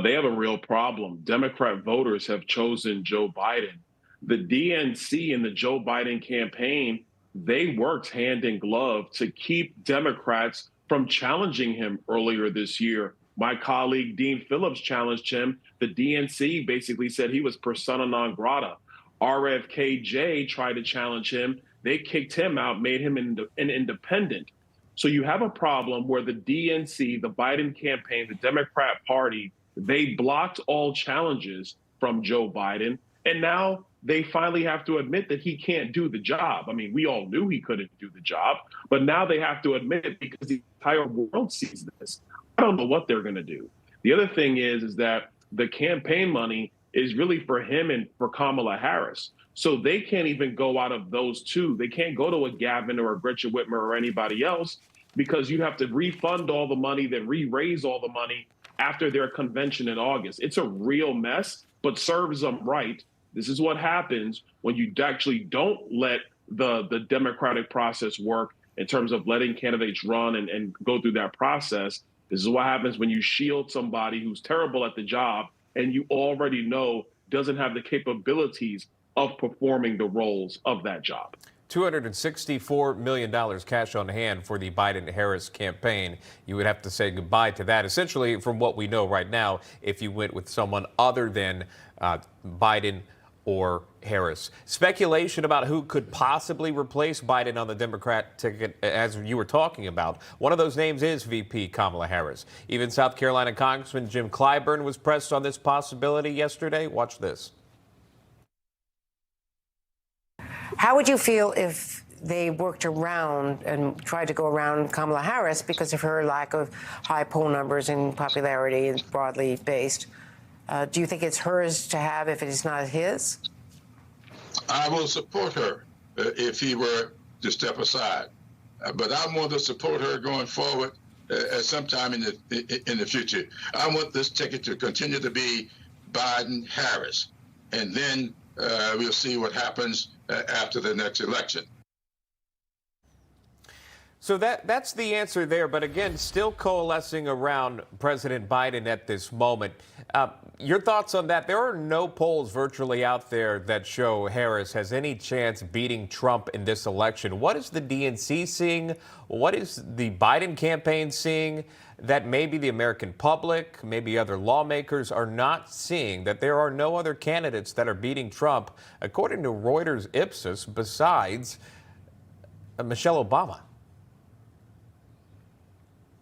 They have a real problem. Democrat voters have chosen Joe Biden. The DNC and the Joe Biden campaign, they worked hand in glove to keep Democrats from challenging him earlier this year. My colleague Dean Phillips challenged him. The DNC basically said he was persona non grata. RFKJ tried to challenge him. They kicked him out, made him an independent. So you have a problem where the DNC, the Biden campaign, the Democrat Party, they blocked all challenges from Joe Biden. And now they finally have to admit that he can't do the job. I mean, we all knew he couldn't do the job, but now they have to admit it because the entire world sees this. I don't know what they're going to do. The other thing is that the campaign money is really for him and for Kamala Harris. So they can't even go out of those two. They can't go to a Gavin or a Gretchen Whitmer or anybody else because you have to refund all the money, then re-raise all the money after their convention in August. It's a real mess, but serves them right. This is what happens when you actually don't let the democratic process work in terms of letting candidates run and go through that process. This is what happens when you shield somebody who's terrible at the job and you already know doesn't have the capabilities of performing the roles of that job. $264 million cash on hand for the Biden-Harris campaign. You would have to say goodbye to that, essentially, from what we know right now, if you went with someone other than Biden or Harris. Speculation about who could possibly replace Biden on the Democrat ticket, as you were talking about. One of those names is VP Kamala Harris. Even South Carolina Congressman Jim Clyburn was pressed on this possibility yesterday. Watch this. How would you feel if they worked around and tried to go around Kamala Harris because of her lack of high poll numbers and popularity and broadly based? Do you think it's hers to have if it is not his? I will support her if he were to step aside. But I want to support her going forward at sometime in the future. I want this ticket to continue to be Biden-Harris. And then we'll see what happens after the next election. So that's the answer there. But again, still coalescing around President Biden at this moment. Your thoughts on that? There are no polls virtually out there that show Harris has any chance beating Trump in this election. What is the DNC seeing? What is the Biden campaign seeing that maybe the American public, maybe other lawmakers are not seeing, that there are no other candidates that are beating Trump, according to Reuters Ipsos, besides Michelle Obama?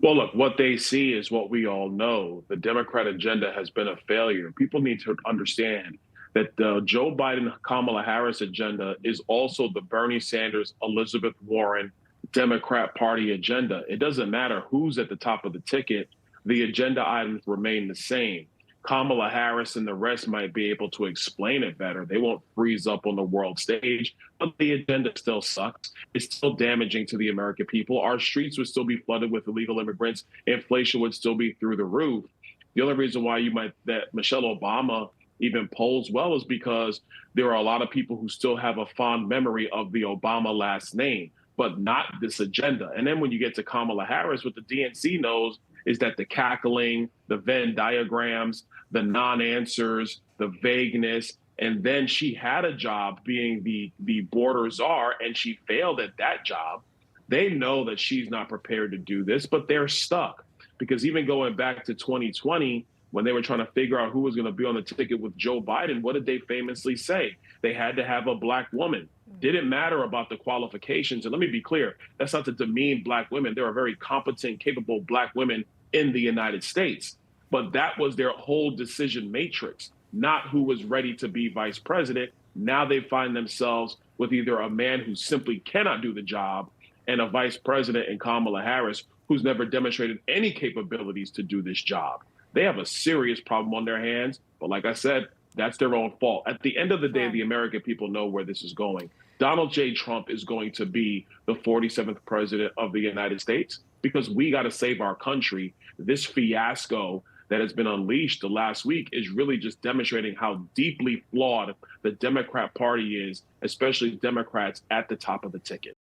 Well, look, what they see is what we all know. The Democrat agenda has been a failure. People need to understand that the Joe Biden-Kamala Harris agenda is also the Bernie Sanders, Elizabeth Warren Democrat Party agenda. It doesn't matter who's at the top of the ticket. The agenda items remain the same. Kamala Harris and the rest might be able to explain it better. They won't freeze up on the world stage, but the agenda still sucks. It's still damaging to the American people. Our streets would still be flooded with illegal immigrants. Inflation would still be through the roof. The only reason why that Michelle Obama even polls well is because there are a lot of people who still have a fond memory of the Obama last name, but not this agenda. And then when you get to Kamala Harris, what the DNC knows is that the cackling, the Venn diagrams, the non-answers, the vagueness, and then she had a job being the border czar, and she failed at that job. They know that she's not prepared to do this, but they're stuck. Because even going back to 2020, when they were trying to figure out who was going to be on the ticket with Joe Biden, what did they famously say? They had to have a black woman. Didn't matter about the qualifications. And let me be clear, that's not to demean black women. There are very competent, capable black women in the United States. But that was their whole decision matrix, not who was ready to be vice president. Now they find themselves with either a man who simply cannot do the job and a vice president in Kamala Harris who's never demonstrated any capabilities to do this job. They have a serious problem on their hands. But like I said, that's their own fault. At the end of the day, the American people know where this is going. Donald J. Trump is going to be the 47th president of the United States because we got to save our country. This fiasco that has been unleashed the last week is really just demonstrating how deeply flawed the Democrat Party is, especially Democrats at the top of the ticket.